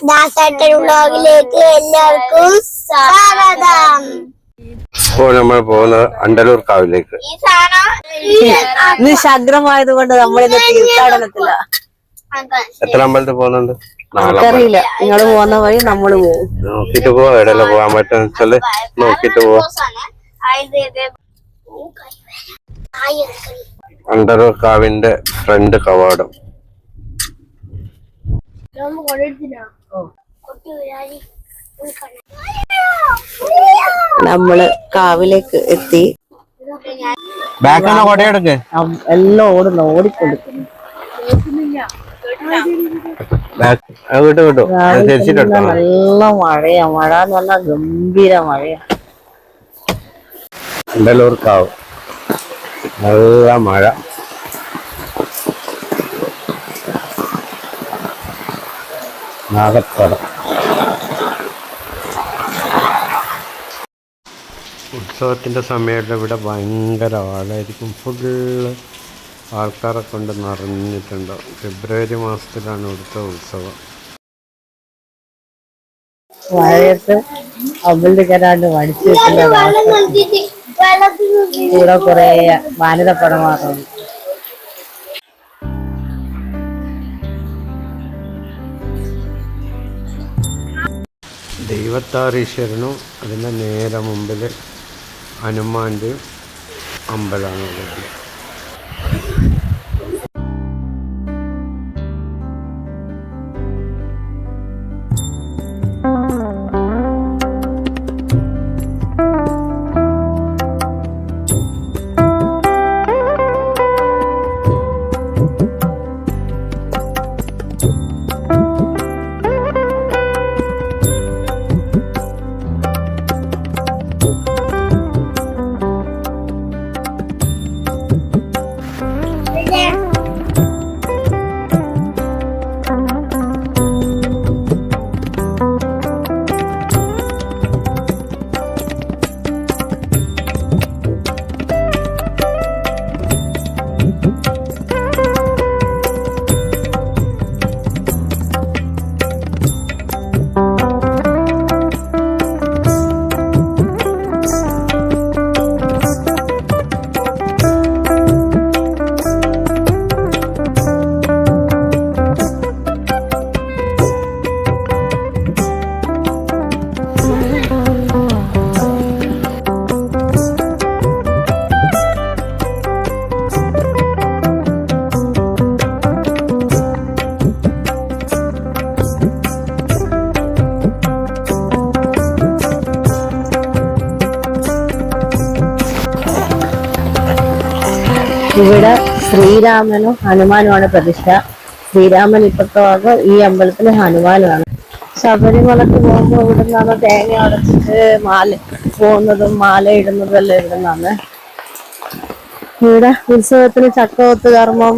വ്ലോഗിലേക്ക് എല്ലാവർക്കും സ്വാഗതം. ഇപ്പോൾ നമ്മൾ പോകുന്നത് അണ്ടലൂർ കാവിലേക്ക്. ഇന്ന് ശാഗ്രമായത് കൊണ്ട് നമ്മളിന്ന് തീർത്ഥാടനത്തില്ല. എത്ര അമ്പലത്തിൽ പോകുന്നുണ്ട്? അറിയില്ല, നിങ്ങള് പോകുന്ന വഴി നമ്മള് പോകും. നോക്കിട്ട് പോവാ, എവിടെയെല്ലാം പോകാൻ പറ്റുന്ന വെച്ചാല് നോക്കിട്ട് പോവാ. അണ്ടലൂർ കാവിന്റെ ഫ്രണ്ട് കവാടം. നമ്മള് കാവിലേക്ക് എത്തി. എല്ലാം ഓടിക്കൊടുക്കുന്നു. നല്ല മഴയാ. മഴ എന്ന് പറഞ്ഞാൽ ഗംഭീര മഴയാ. അണ്ടലൂർ കാവ് നല്ല മഴ. നാഗപ്പടം ഉത്സവത്തിന്റെ സമയത്ത് ഇവിടെ ഭയങ്കര ആളായിരിക്കും. ഫുള്ള് ആൾക്കാരെ കൊണ്ട് നിറഞ്ഞിട്ടുണ്ട്. ഫെബ്രുവരി മാസത്തിലാണ് ഇവിടുത്തെ ഉത്സവം. മഴയത്ത് അമ്പലത്തിൽ കയറാണ്ട് മടിച്ചു വെക്കുന്ന കൂടെ കുറെ വാനിതപ്പടമാറുണ്ട്. ദൈവത്താരീശ്വരനും അതിൻ്റെ നേരെ മുമ്പിൽ ഹനുമാൻ്റെ അമ്പലമാണ് ഉള്ളത്. ഇവിടെ ശ്രീരാമനും ഹനുമാനുമാണ് പ്രതിഷ്ഠ. ശ്രീരാമൻ ഇപ്പത്തെ ഭാഗം, ഈ അമ്പലത്തില് ഹനുമാനുമാണ്. ശബരിമലക്ക് പോകുമ്പോൾ ഇവിടെ നിന്നാണ് തേങ്ങ അടച്ചിട്ട് മാല പോകുന്നതും മാല ഇടുന്നതും എല്ലാം ഇവിടെ നിന്നാണ്. ഇവിടെ ഉത്സവത്തിന് ചക്കവത്ത് കർമ്മം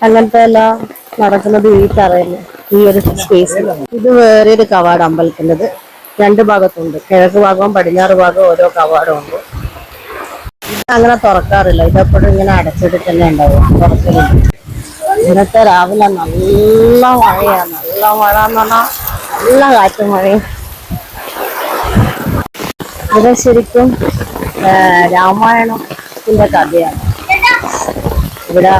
അങ്ങനത്തെ എല്ലാം നടക്കുന്നത് ഈ തറയില്, ഈ ഒരു സ്പേസിൽ. ഇത് വേറൊരു കവാടം അമ്പലത്തിൻ്റെത്. രണ്ട് ഭാഗത്തുണ്ട്, കിഴക്ക് ഭാഗവും പടിഞ്ഞാറ് ഭാഗവും ഓരോ കവാടമുണ്ട്. അങ്ങനെ തുറക്കാറില്ല, ഇതെപ്പോഴും ഇങ്ങനെ അടച്ചിട്ട് തന്നെ ഉണ്ടാവും, തുറക്കില്ല. ഇന്നത്തെ രാവിലെ നല്ല മഴയാണ്. നല്ല മഴ എന്ന് പറഞ്ഞാൽ നല്ല കാറ്റും മഴയും. ഇത് ശരിക്കും രാമായണത്തിന്റെ കഥയാണ്. ഇവിടെ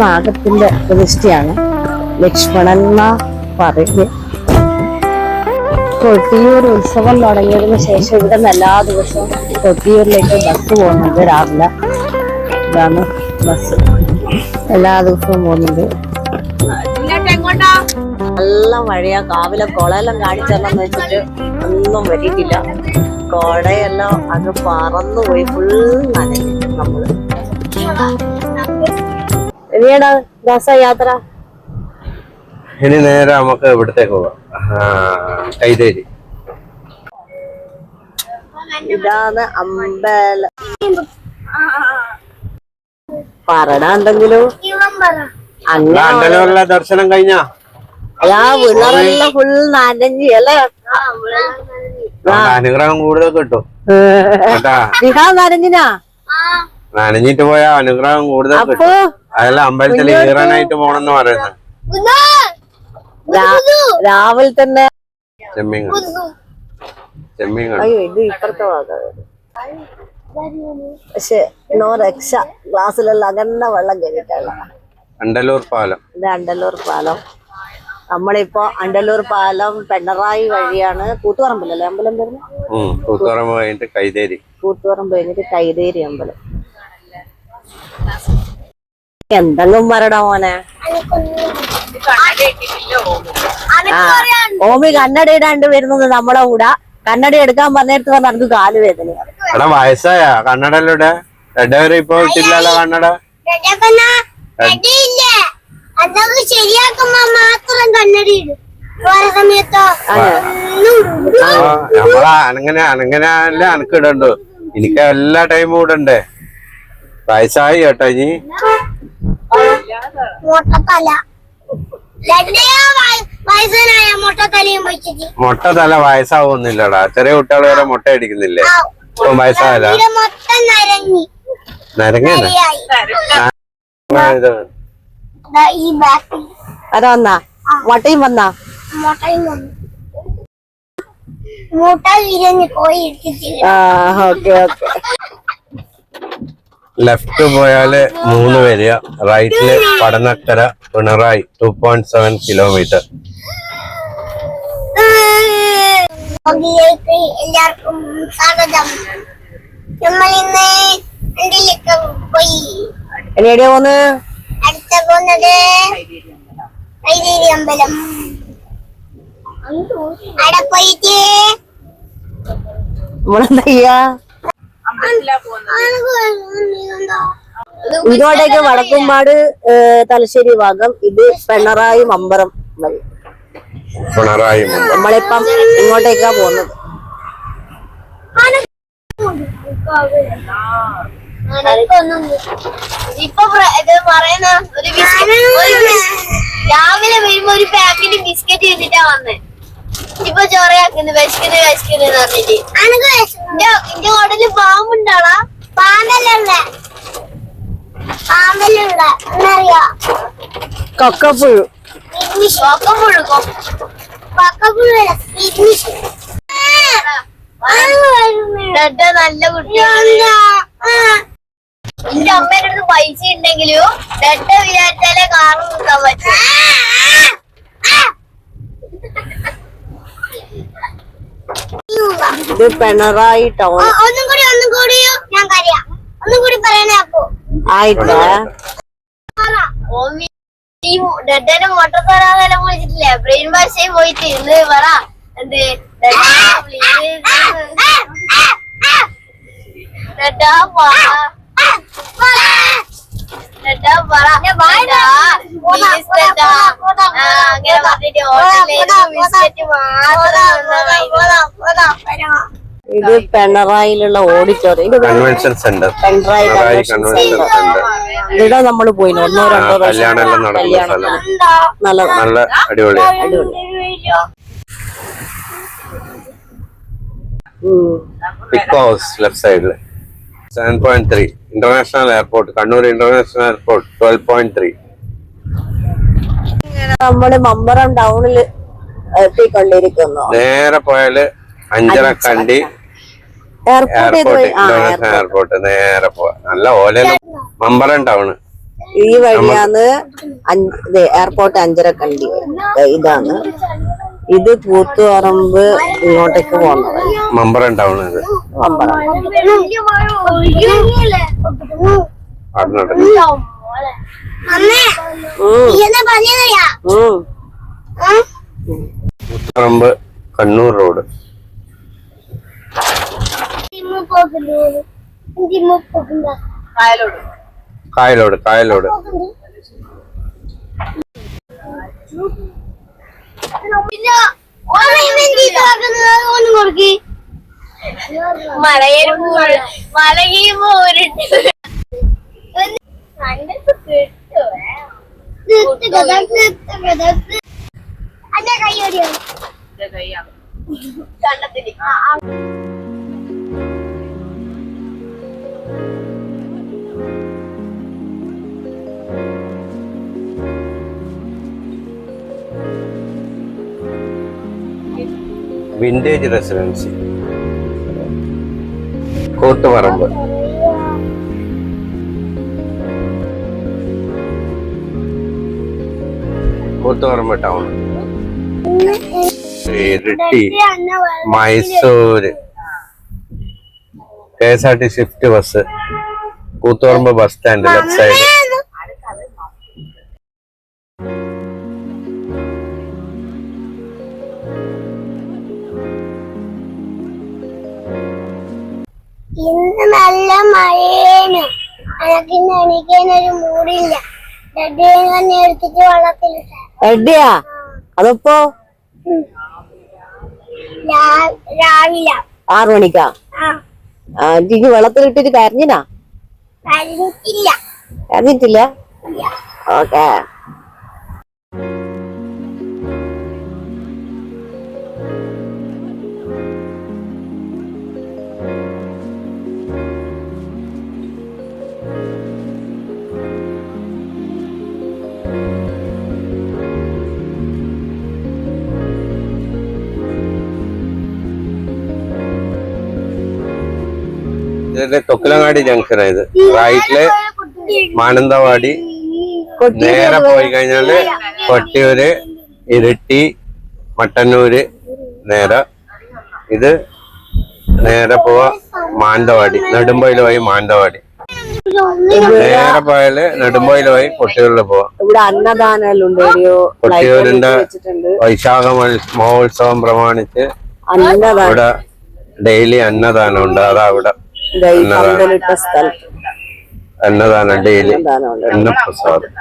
നാഗത്തിന്റെ പ്രതിഷ്ഠയാണ്. ലക്ഷ്മണൻ പറയുന്നത്. കൊട്ടിയൂർ ഉത്സവം തുടങ്ങിയതിനു ശേഷം ഇവിടെ നിന്ന് എല്ലാ ദിവസവും കൊട്ടിയൂരിലേക്ക് ബസ് പോകുന്നുണ്ട്. രാവിലെ ഇതാണ് ബസ്, എല്ലാ ദിവസവും പോകുന്നുണ്ട്. നല്ല മഴയാ. കാവിലെ കുളയെല്ലാം കാണിച്ചെല്ലാം വെച്ചിട്ട് ഒന്നും വരിയിട്ടില്ല. കോടയെല്ലാം അങ്ങ് പറന്നുപോയി, ഫുൾ നനഞ്ഞു. നമ്മള് ഇനിയാടാ ദാസ യാത്ര. ഇനി നേരെ നമുക്ക് ഇവിടത്തേക്ക് പോവാം, കൈതേരി. ഇതാണ് അമ്പലം. പറടാണ്ടെങ്കിലും അങ്ങനെ ദർശനം കഴിഞ്ഞാ വിളറെല്ലാം ഫുൾ നനഞ്ഞ് അല്ലേ? അനുഗ്രഹം കൂടുതൽ കിട്ടും. നനഞ്ഞിനാ നനഞ്ഞിട്ട് പോയ അനുഗ്രഹം കൂടുതൽ അപ്പൊ കിട്ടും. അതെല്ലാം അമ്പലത്തിൽ ഈറാനായിട്ട് പോണെന്ന് പറയുന്നത്. രാവിലെ തന്നെ ചെമ്മീൻ ചെമ്മീൻ കണ്ടു. അയ്യോ ഇത് ഇപ്പുറത്തെ ഭാഗം പക്ഷെ നോ രക്ഷ ഗ്ലാസ്സിലുള്ള അകന്ന വെള്ളം കയറിയിട്ടുള്ള അണ്ടലൂർ പാലം. ഇത് അണ്ടല്ലൂർ പാലം. നമ്മളിപ്പോ അണ്ടല്ലൂർ പാലം പിണറായി വഴിയാണ് കൂത്തുപറമ്പിലല്ലേ അമ്പലം വരുന്നത്. കൂത്തുപറമ്പ് കഴിഞ്ഞിട്ട് കൈതേരി. കൂത്തുപറമ്പ് കഴിഞ്ഞിട്ട് കൈതേരി അമ്പലം. എന്തെങ്കിലും വരടാ മോനെ. ഓമി കണ്ണട ഇടാണ്ട് വരുന്നത് നമ്മളെ കൂടെ. കണ്ണട എടുക്കാൻ പറഞ്ഞിട്ട് പറഞ്ഞ നമുക്ക് കാല് വേദനയാണ്. എടാ വയസ്സായ കണ്ണടയിലൂടെ രണ്ടുപേരും ഇപ്പൊ ഇട്ടില്ലല്ലോ കണ്ണട. ശരിയാക്കുമ്പോ മാത്രം കണ്ണടിയിടും. നമ്മള അനങ്ങനല്ലേ അനക്ക് ഇടണ്ടു. എനിക്ക് എല്ലാ ടൈമും ഇടണ്ടേ. വയസ്സായി കേട്ടോ ഇനി. മുട്ട തല വയസ്സാവുന്നില്ലടാ. ചെറിയ കുട്ടികൾ വരെ മുട്ട അടിക്കുന്നില്ലേ. ഇപ്പൊ വയസ്സായല്ല നരങ്ങ അതാ വന്നാ മുട്ടയും വന്നാ മുട്ട വിരിഞ്ഞ് പോയി. Okay okay. ലെഫ്റ്റ് പോയാല് 3 വരിക, റൈറ്റില് പടന്നക്കര പിണറായി 2.7 കിലോമീറ്റർ. എല്ലാവർക്കും സ്വാഗതം. നമ്മൾ ഇന്ന് വണ്ടിയിലേക്ക് പോയി. എവിടെയാ പോന്ന്? അടുത്ത പോകുന്നത് കൈതേരി അമ്പലം. അവിടെ പോയിട്ട് നമ്മളെന്താ ചെയ്യാ? ഇങ്ങോട്ടേക്ക് വടക്കുംപാട് തലശ്ശേരി ഭാഗം. ഇത് പിണറായി മമ്പറം വഴി. പിണറായി നമ്മളിപ്പം ഇങ്ങോട്ടേക്കാ പോകുന്നത്. ഇപ്പൊ ഇത് പറയുന്ന രാവിലെ വരുമ്പോ ഒരു പാക്കറ്റ് ബിസ്ക്കറ്റ് ചെയ്തിട്ടാ വന്നേ. ഇപ്പൊ ചോറയാക്കുന്നു വിശക്കുന്നു പറഞ്ഞിട്ട്. എന്റെ ഉടല് പാമ്പുണ്ടാളാ. പാമ്പല്ല എന്നറിയാ. കൊക്കപ്പുഴു. നല്ല കുട്ടിയാണ്. എന്റെ അമ്മേന്റെ അടുത്ത് പൈസ ഉണ്ടെങ്കിലും ഡെഡ വിചാരിച്ചാലേ കാറ് നിർത്താൻ പറ്റും. ഇത് പിണറായി ടൗൺ. ഒന്നും കൂടി ഞാൻ കരയാം. ഒന്നും കൂടി പറയണേ. അപ്പൊ ആയിട്ടാ ഡെഡനെ മോട്ടർ തരാതെല്ലാം വിളിച്ചിട്ടില്ലേ. ബ്രെയിൻ ഭാഷയിൽ പോയിട്ട് ഇന്ന് പറ എന്ത് ഇത് പിണറായിലുള്ള auditorium. Convention centre. Pinarayi convention centre. ഇവിടെ നമ്മള് പോയി 1-2 കല്യാണം എല്ലാം നടക്കുന്ന സ്ഥലം. നല്ലതാണ്. നല്ല അടിപൊളിയാണ്. പിക് ഹൗസ് ലെഫ്റ്റ് സൈഡില് 7.3. International airport Kannur international airport 12.3. നമ്മള് മമ്പറം ടൗണിൽ എത്തിക്കൊണ്ടിരിക്കുന്നു. നേരെ പോയാല് അഞ്ചരക്കണ്ടി എയർപോർട്ട് ഇന്റർനാഷണൽ എയർപോർട്ട്. നേരെ പോവാ. നല്ല ഓല മമ്പറം ടൗണ്. ഈ വഴിയാണ് എയർപോർട്ട് അഞ്ചരക്കണ്ടി. ഇതാണ്. ഇത് കൂത്തുപറമ്പ് ഇങ്ങോട്ടേക്ക് പോകുന്നത്. മമ്പറം ടൗൺ. ഇത് Mamparam. Koothuparamba Kannur road. Kayalode vintage residency Koothuparamba. Koothuparamba town. Iritty, Mysore KSRTC Swift bus. Koothuparamba bus stand left side. ഇന്ന് നല്ല മഴയാണ്. അനക്കിന്ന് എണീക്കാനൊരു മൂടില്ല. തന്നെ എടുത്തിട്ട് വെള്ളത്തിൽ എവിടെയാ അതപ്പോ? രാവിലെ 6 മണിക്കാ? എനിക്ക് വെള്ളത്തിലിട്ടിട്ട് കരഞ്ഞിനാ? കരഞ്ഞിട്ടില്ല. ഓക്കെ. ഇതിന്റെ തൊക്കിലങ്ങാടി ജംഗ്ഷനാ ഇത്. റൈറ്റില് മാനന്തവാടി, നേരെ പോയി കഴിഞ്ഞാല് കൊട്ടിയൂര്, ഇരിട്ടി, മട്ടന്നൂര്. നേരെ ഇത് നേരെ പോവാ മാനന്തവാടി. നെടുമ്പൊയിൽ വഴി മാനന്തവാടി. നേരെ പോയാല് നെടുമ്പൊയിൽ വഴി കൊട്ടിയൂരില് പോവാം. ഇവിടെ അന്നദാനം കൊട്ടിയൂരിന്റെ വൈശാഖ മഹോത്സവം പ്രമാണിച്ച് ഇവിടെ ഡെയിലി അന്നദാനം ഉണ്ട്. അതാ ഇവിടെ അന്നദാനം ഡെയിലി. അന്നപ്രസാദം.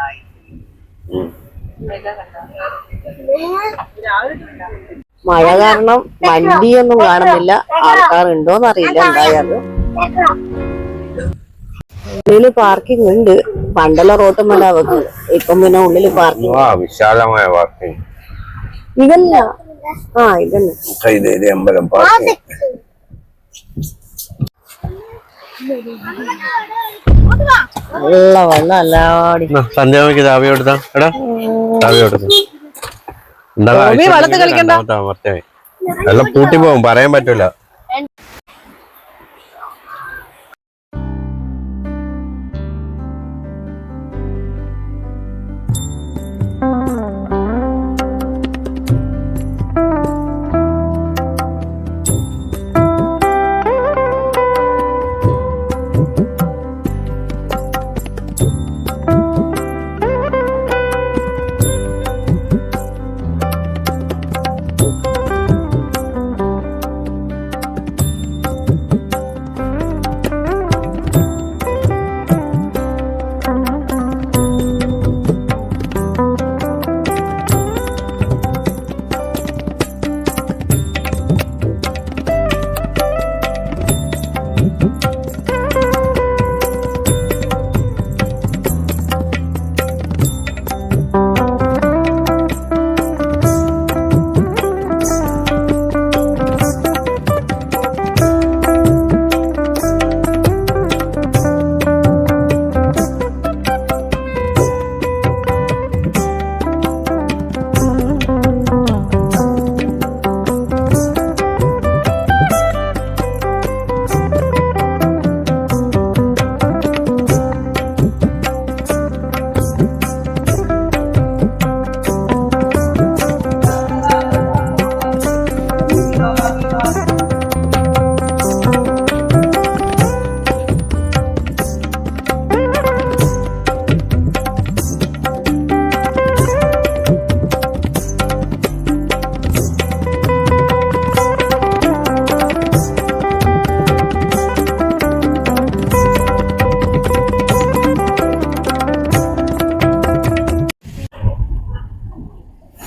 മഴ കാരണം വണ്ടിയൊന്നും കാണുന്നില്ല. ആൾക്കാരുണ്ടോന്ന് അറിയില്ല. എന്തായാലും ഉള്ളില് പാർക്കിംഗ് ഉണ്ട്. പണ്ടുള്ള റോട്ടുമല്ല വെക്കുന്നത്. ഇപ്പം പിന്നെ ഉള്ളില് പാർക്കിംഗ്. വിശാലമായ പാർക്കിംഗ്. ഇതല്ല. ഇതന്നെ കൈതേരി അമ്പലം പാർക്കിംഗ്. നല്ല വെള്ളം എല്ലാടി. സന്ധ്യാമയ്ക്ക് ചാവി കൊടുത്താ എടാ, ചാവി കൊടുത്തു. എല്ലാം പൂട്ടി പോകും, പറയാൻ പറ്റൂല.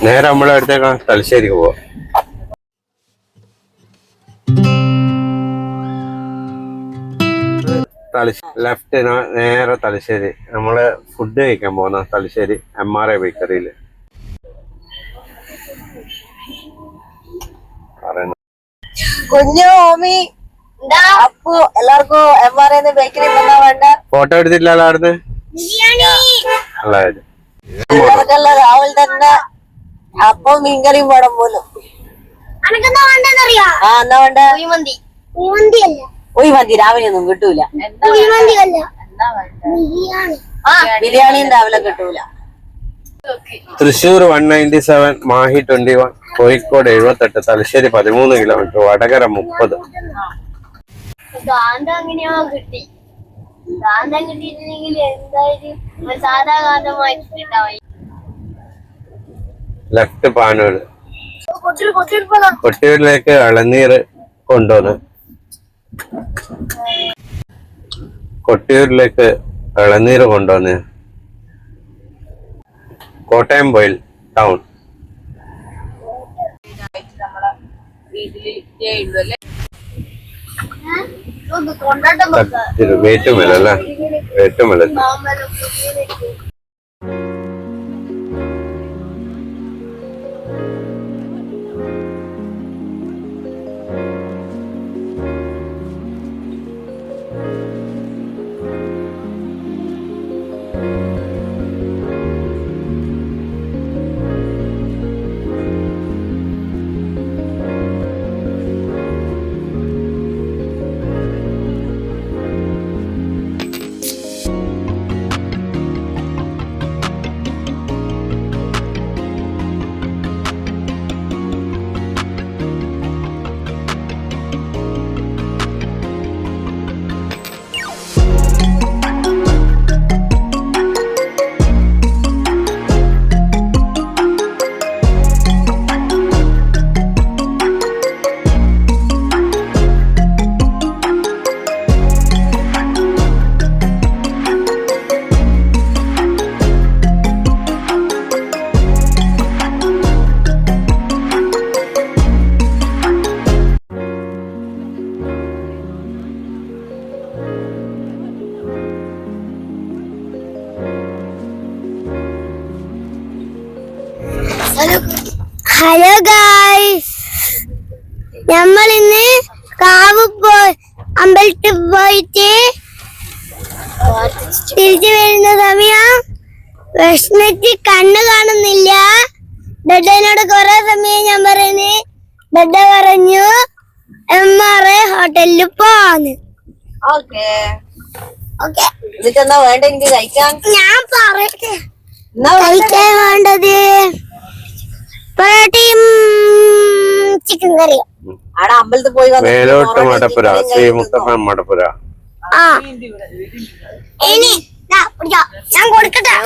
നേരെ നമ്മളെ അടുത്തേക്ക് തലശ്ശേരിക്ക് പോവാം. ലെഫ്റ്റ് നേരെ തലശ്ശേരി. നമ്മള് ഫുഡ് കഴിക്കാൻ പോകുന്ന തലശ്ശേരി MRA ബേക്കറിയില്. കുഞ്ഞു ഓമി അപ്പു എല്ലാവർക്കും MRA ബേക്കറി വേണ്ട. ഫോട്ടോ എടുത്തിട്ടില്ല അവിടുന്ന്. രാവിലെ തന്നെ അപ്പം മീൻകറിയും വേണം പോലും. അനക്കെന്താ വേണ്ടെന്നറിയാ? ആ എന്നാ വേണ്ട? കുഴിമന്തി. കുഴിമന്തി അല്ല. കുഴിമന്തി രാവിലെ ഒന്നും കിട്ടൂല. കുഴിമന്തി അല്ല. ബിരിയാണി. ബിരിയാണിയും രാവിലെ കിട്ടൂല. തൃശ്ശൂർ 197, മാഹി 21, കോഴിക്കോട് 78, തലശ്ശേരി 13 കിലോമീറ്റർ, വടകര 30. ഗാന്ധം അങ്ങനെയോ കിട്ടി. ഗാന്ധം കിട്ടിയിട്ടില്ലെങ്കിൽ എന്തായാലും സാധാ ഗാന്ധമായിട്ടുണ്ടാവും. ലെഫ്റ്റ് പാനൂര്. കൊട്ടിയൂരിലേക്ക് ഇളനീർ കൊണ്ടുവന്ന്. കൊട്ടിയൂരിലേക്ക് ഇളനീർ കൊണ്ടുവന്ന്. കോട്ടയം പോയിൽ ടൗൺ. വേറ്റുമല അല്ലേ? വേറ്റുമല. ഹലോ ഗായ്സ്, നമ്മൾ ഇന്ന് കാവ് അമ്പലത്തിൽ പോയിട്ട് തിരിച്ചു വരുന്ന സമയം വിഷ്ണുക്ക് കണ്ണ് കാണുന്നില്ല. ഡഡനോട് കുറെ സമയം ഞാൻ പറയുന്നു. ഡഡ പറഞ്ഞു MRI ഹോട്ടലിൽ പോവാന്ന്. എന്നിട്ടെന്നാ വേണ്ട എനിക്ക് കഴിക്കാൻ? ഞാൻ പറയട്ടെ, കഴിക്കാൻ വേണ്ടത് പൊറോട്ടയും ചിക്കൻ കറിയും. ആടെ അമ്പലത്തിൽ പോയി മേലോട്ട് മടപ്പുര, ശ്രീ മുത്തപ്പൻ മടപ്പുര. ആ ഇനി ഞാൻ കൊടുക്കട്ടെ.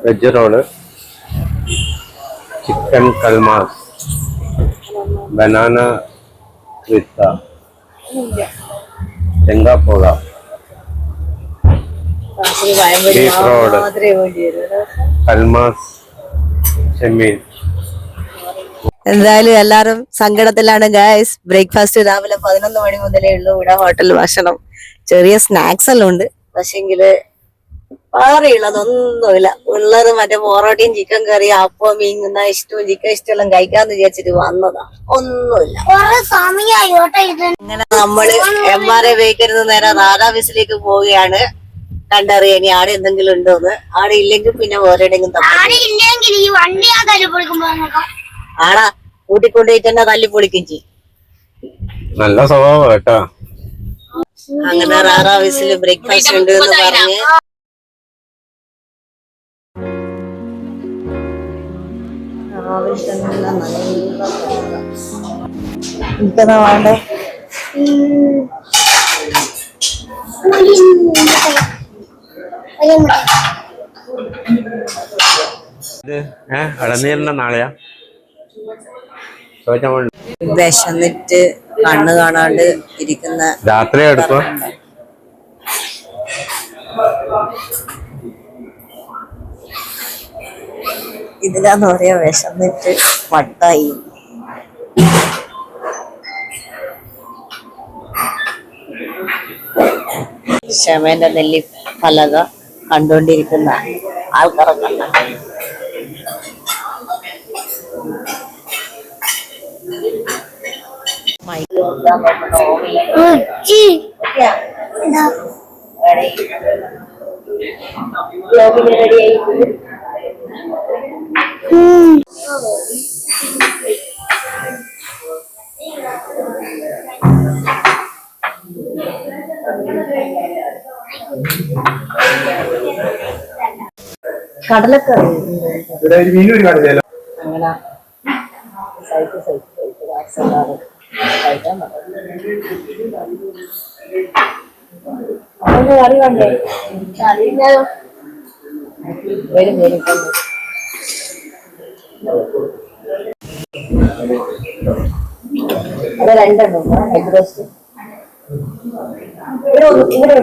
വെജ് റോള്, ചിക്കൻ കൽമാസ്, ബനാന വിത്ത, ചെങ്കാപ്പോള, ബീഫ് റോള്, കൽമാസ്, ചെമ്മീൻ. എന്തായാലും എല്ലാരും സങ്കടത്തിലാണ് ഗായ്സ്. ബ്രേക്ക്ഫാസ്റ്റ് രാവിലെ 11 മണി മുതലേ ഉള്ളൂ ഇവിടെ ഹോട്ടൽ ഭക്ഷണം. ചെറിയ സ്നാക്സ് എല്ലാം ഉണ്ട്, പക്ഷെങ്കില് വേറെയുള്ളതൊന്നുമില്ല. ഉള്ളത് മറ്റേ പൊറോട്ടയും ചിക്കൻ കറി, അപ്പം, മീൻ ഇഷ്ടവും ചിക്കൻ ഇഷ്ടമെല്ലാം കഴിക്കാന്ന് വിചാരിച്ചിട്ട് വന്നതാ. ഒന്നുമില്ല. അങ്ങനെ നമ്മള് MRI വെഹിക്കരുന്ന് നേരെ റാധാവിസിലേക്ക് പോവുകയാണ്. കണ്ടറിയാം ഇനി ആടെ എന്തെങ്കിലും ഉണ്ടോന്ന്. ആടെ ഇല്ലെങ്കിൽ പിന്നെ വേറെ ആടാ കൂട്ടിക്കൊണ്ടുപോയിട്ട് തന്നെ തല്ലി പൊളിക്കും ചെയ്യും. നല്ല സ്വഭാവം കേട്ടോ. അങ്ങനെ റാധാവിസില് ബ്രേക്ക്ഫാസ്റ്റ് ഉണ്ട് എന്ന് പറഞ്ഞ് എനിക്കെന്നാ വേണ്ടേ? ഇത് ഇളനീരിന്റെ നാളെയാ? വിശന്നിട്ട് കണ്ണ് കാണാണ്ട് ഇരിക്കുന്ന രാത്രി എടുക്കും. ഇതിലാന്ന് പറയാ വിശന്നിട്ട് വട്ടായി. ക്ഷമേന്റെ നെല്ലി പലക കണ്ടുകൊണ്ടിരിക്കുന്ന ആൾക്കാരൊക്കെ കടലക്കറി അങ്ങനെ സൈറ്റ് കഴിക്കാൻ കറി വേണ്ടേ? വരും അത് രണ്ടെണ്ണം എഗ് റോസ്റ്റ് ഇവിടെ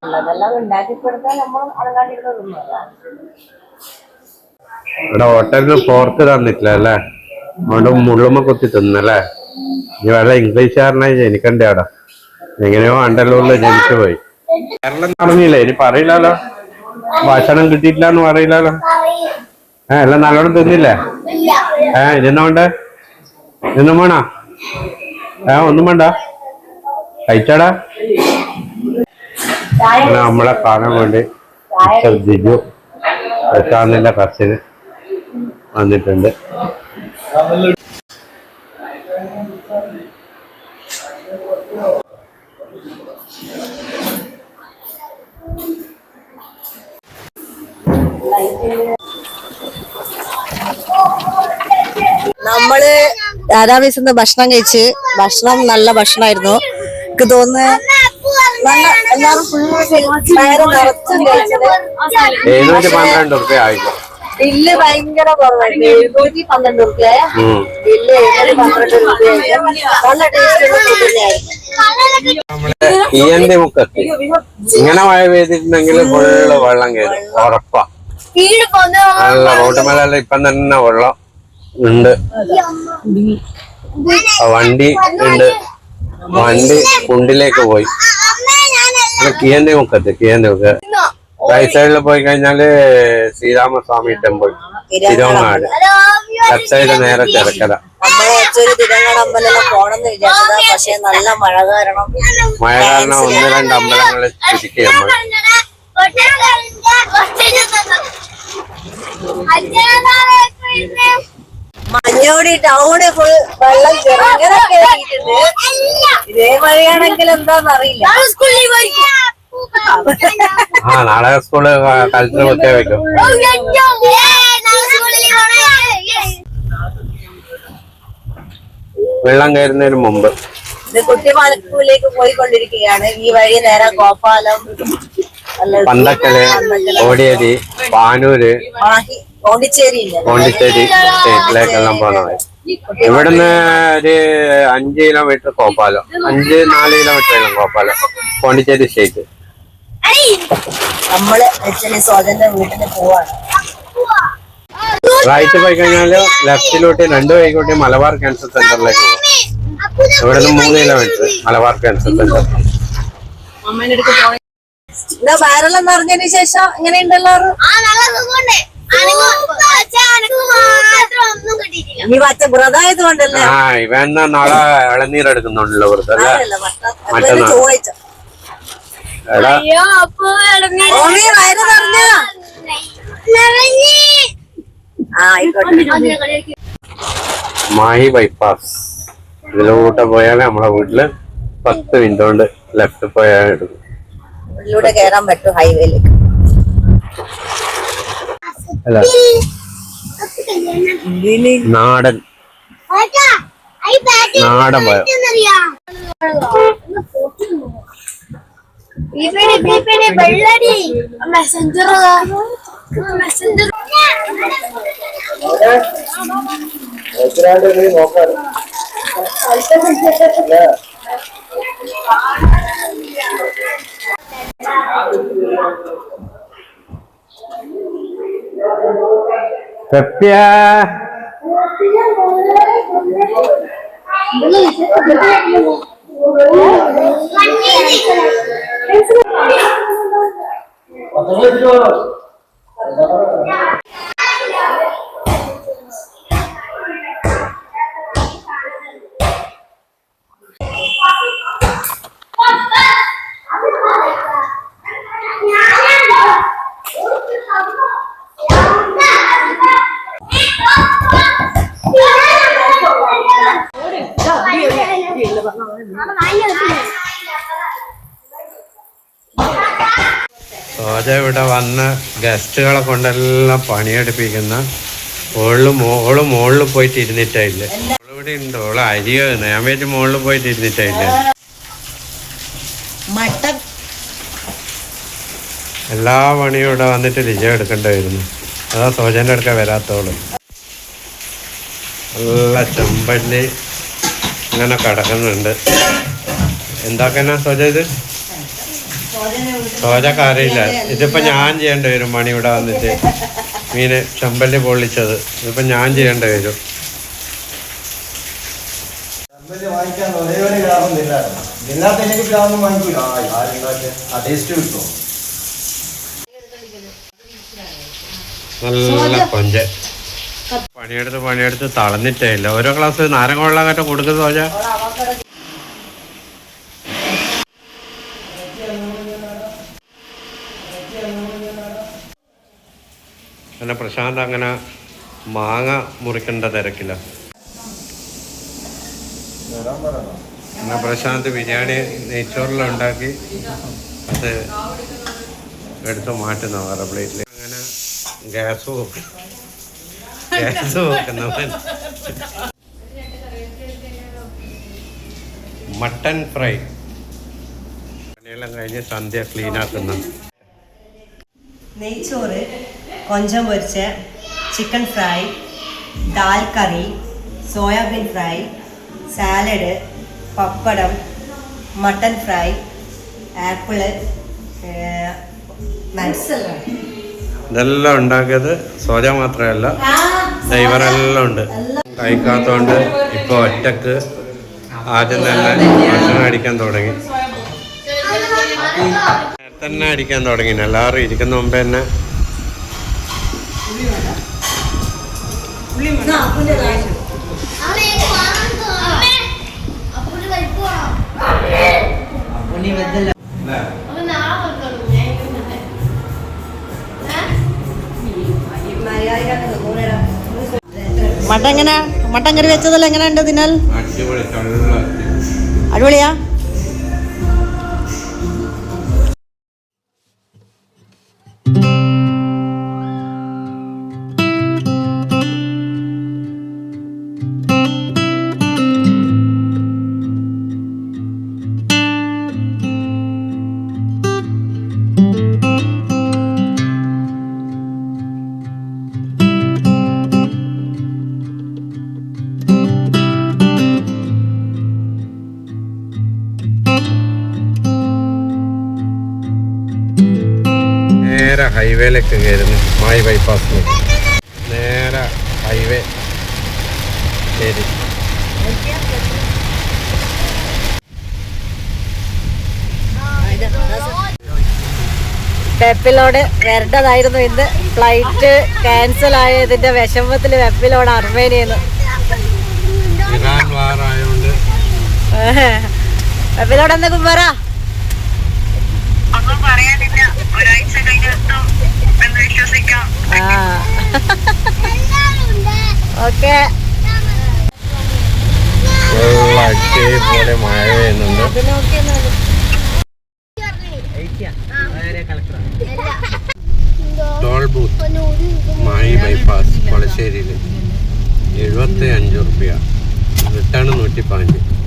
നല്ലതെല്ലാം ഉണ്ടാക്കി കൊടുത്താൽ നമ്മൾ അടങ്ങാണ്ടിരുന്ന തിന്നല്ല. ഇവിടെ ഹോട്ടലിന് ഫോർക്ക് തന്നിട്ടില്ല അല്ലേ, അതുകൊണ്ട് മുള്ളുമ്മ കുത്തി തിന്നല്ലേ. ഇനി വല്ല ഇംഗ്ലീഷുകാരനായി ജനിക്കണ്ടേ അവിടെ, എങ്ങനെയോ അണ്ടല്ലൂരിൽ ജനിച്ചു പോയി. കേരളം നടന്നില്ലേ, ഇനി പറയില്ലല്ലോ, ഭക്ഷണം കിട്ടിയിട്ടില്ല എന്ന് പറയില്ലല്ലോ. എല്ലാം നല്ലോണം തിന്നില്ലേ? ഇതെന്നാ വേണ്ടേ? ഇതൊന്നും വേണോ? ഒന്നും വേണ്ട, കഴിച്ചാടാ. നമ്മളെ കാണാൻ വേണ്ടി ജിജു പ്രശാന്തിന്റെ കസിന് വന്നിട്ടുണ്ട്. നമ്മള് രാധാമീസിന്ന് ഭക്ഷണം കഴിച്ച്, ഭക്ഷണം നല്ല ഭക്ഷണമായിരുന്നു. എനിക്ക് തോന്നുന്നു നല്ല എല്ലാവരും വയറ് നിറച്ചും കഴിച്ചത്. 712 റുപ്യ ആയിക്കോ. ബില്ല് ഭയങ്കര കുറവായിരുന്നു, 712 റുപ്യ. ബില്ല് 712 റുപ്യ. നല്ല ടേസ്റ്റ് ഉള്ള ഫുഡ് തന്നെയായിരുന്നു. നമ്മള് മുക്കത്തി ഇങ്ങനെ മഴ പെയ്തിട്ടുണ്ടെങ്കിൽ ഫുള്ള് വെള്ളം കയറും, ഉറപ്പാ. നല്ല റോഡ് മേലെല്ലാം ഇപ്പം തന്നെ വെള്ളം ഉണ്ട്. വണ്ടി ഉണ്ട്, വണ്ടി കുണ്ടിലേക്ക് പോയി. കിയന്റെ മുക്കത്ത് റൈറ്റ് സൈഡിൽ പോയി കഴിഞ്ഞാല് Sreeramaswamy temple Thiruvangad, left side നേരെ ചെറുക്കര. പോണെന്ന് വിചാരിച്ചതാ, പക്ഷെ നല്ല മഴ കാരണം 1-2 അമ്പലങ്ങളിൽ ചുരുക്കി നമ്മൾ. മഞ്ഞോടി ടൗണ് ഫുൾ വെള്ളം ചെറുങ്ങനെ കയറിയിട്ടുണ്ട്. ഇതേ മഴയാണെങ്കിൽ എന്താന്നറിയില്ല. നാളെ സ്കൂള് കലക്ടർ കുത്തിയ വെക്കും. വെള്ളം കയറുന്നതിന് മുമ്പ് ഇത് കുട്ടിമാലക്കൂലേക്ക് പോയിക്കൊണ്ടിരിക്കുകയാണ്. ഈ വഴി നേരെ കോപ്പാലം, പന്തക്കല്, കോടിയേരി, പാനൂര്, പോണ്ടിച്ചേരി സ്റ്റേറ്റിലേക്കെല്ലാം പോണത്. ഇവിടുന്ന് ഒരു 5 kilometre Koppalam, 4 kilometre Koppalam, Pondicherry state. നമ്മള് സോജന്റെ വീട്ടിൽ പോവാണ്. റൈറ്റ് പോയി കഴിഞ്ഞാല് ലെഫ്റ്റിലോട്ട് 2 വഴിക്കോട്ട് മലബാർ ക്യാൻസർ സെന്ററിലേക്ക് പോകും. ഇവിടുന്ന് 3 കിലോമീറ്റർ മലബാർ ക്യാൻസർ സെന്റർ. വയറെല്ലാം നിറഞ്ഞതിന് ശേഷം എങ്ങനെയുണ്ടല്ലോ? നീ പച്ച വ്രതായത് കൊണ്ടല്ലേ? ഇവൻ നാളെ ഇളനീർ എടുക്കുന്നുണ്ടല്ലോ വെറുതെ അല്ലേ? മറ്റന്നാൾ മാഹി ബൈപ്പാസ് ഇതിലൂടെ പോയാലേ നമ്മളെ വീട്ടില് 10 മിനിറ്റ് കൊണ്ട് ലെഫ്റ്റ് പോയാൽ എടുക്കും. ഇതിലൂടെ കയറാൻ പറ്റും ഹൈവേയിലേക്ക്. അല്ല, നാടൻ പോയോ? വെള്ളടി മെസ്സഞ്ചർ മെസ്സഞ്ചർ പെപ്പ്യ സോജ ഇവിടെ വന്ന് ഗസ്റ്റുകളെ കൊണ്ടെല്ലാം പണിയെടുപ്പിക്കുന്ന മോള് മുകളിൽ പോയിട്ട് ഇരുന്നിട്ടില്ല. ഇവിടെ ഉണ്ട്, ഓള് അരിയോ ഞാൻ വെച്ച് മുകളിൽ പോയിട്ട് ഇരുന്നിട്ടില്ല. എല്ലാ പണിയും ഇവിടെ വന്നിട്ട് ലിജ എടുക്കേണ്ടതായിരുന്നു. അതാ സോജന്റെ അടുക്ക വരാത്തോള്. നല്ല ചെമ്പല്ലി ഇങ്ങനെ കിടക്കുന്നുണ്ട്. എന്താക്കാനാ സോജ ഇത്? സോജക്ക് അറിയില്ല. ഇതിപ്പോ ഞാൻ ചെയ്യേണ്ടി വരും. പണി ഇവിടെ വന്നിട്ട് മീന് ചെമ്പല്ലി പൊള്ളിച്ചത് ഇതിപ്പോ ഞാൻ ചെയ്യേണ്ടി വരും. നല്ല കൊഞ്ച പണിയെടുത്ത് തളന്നിട്ടേ ഇല്ല. ഓരോ ഗ്ലാസ് നാരങ്ങ വെള്ളം കറ്റ കൊടുക്കുന്ന സോജ. അങ്ങനെ പ്രശാന്ത് അങ്ങനെ മാങ്ങ മുറിക്കേണ്ട തിരക്കില്ല. അങ്ങനെ പ്രശാന്ത് ബിരിയാണി നെയ്ച്ചോറിലും ഉണ്ടാക്കി അത് എടുത്ത് മാറ്റുന്ന വേറെ പ്ലേറ്റിൽ. അങ്ങനെ ഗ്യാസ് വെക്കുന്നവൻ. മട്ടൻ ഫ്രൈ പണിയെല്ലാം കഴിഞ്ഞ് സന്ധ്യ ക്ലീൻ ആക്കുന്ന. നെയ്ച്ചോറ്, കൊഞ്ചം പൊരിച്ച, ചിക്കൻ ഫ്രൈ, ദാൽ കറി, സോയാബീൻ ഫ്രൈ, സാലഡ്, പപ്പടം, മട്ടൻ ഫ്രൈ, ആപ്പിള്, ഇതെല്ലാം ഉണ്ടാക്കിയത് സോജ മാത്രമല്ല, ഇവരെല്ലാം ഉണ്ട്. കഴിക്കാത്തോണ്ട് ഇപ്പൊ ഒറ്റക്ക് ആദ്യം തന്നെ ഭക്ഷണം അടിക്കാൻ തുടങ്ങി. തന്നെ അടിക്കാൻ തുടങ്ങി. എല്ലാവരും ഇരിക്കുന്ന മുമ്പ് തന്നെ മട്ടൻ എങ്ങനെ? മട്ടൻ കറി വെച്ചതല്ല എങ്ങനെയുണ്ട് തിന്നാൽ? അടിപൊളിയാ. നേരെ ഹൈവേയിലേക്ക് കയറുന്നു. മായി ബൈപ്പാസ് നേരെ ഹൈവേ ശരി. വെപ്പിലോട് വരേണ്ടതായിരുന്നു ഇന്ന്. ഫ്ലൈറ്റ് ക്യാൻസൽ ആയതിന്റെ വിഷമത്തിൽ വെപ്പിലോട് അർമേനിയെന്ന്. ഇറാൻ വാറായോണ്ട് വെപ്പിലോട് എന്തെങ്കിലും പറ. ഓക്കെ. പോലെ മഴ പെയ്യുന്നുണ്ട്. ടോൾ ബൂത്ത് മായി ബൈപ്പാസ് കൊളശ്ശേരിയിൽ 75 റുപ്യ. റിട്ടേൺ 115.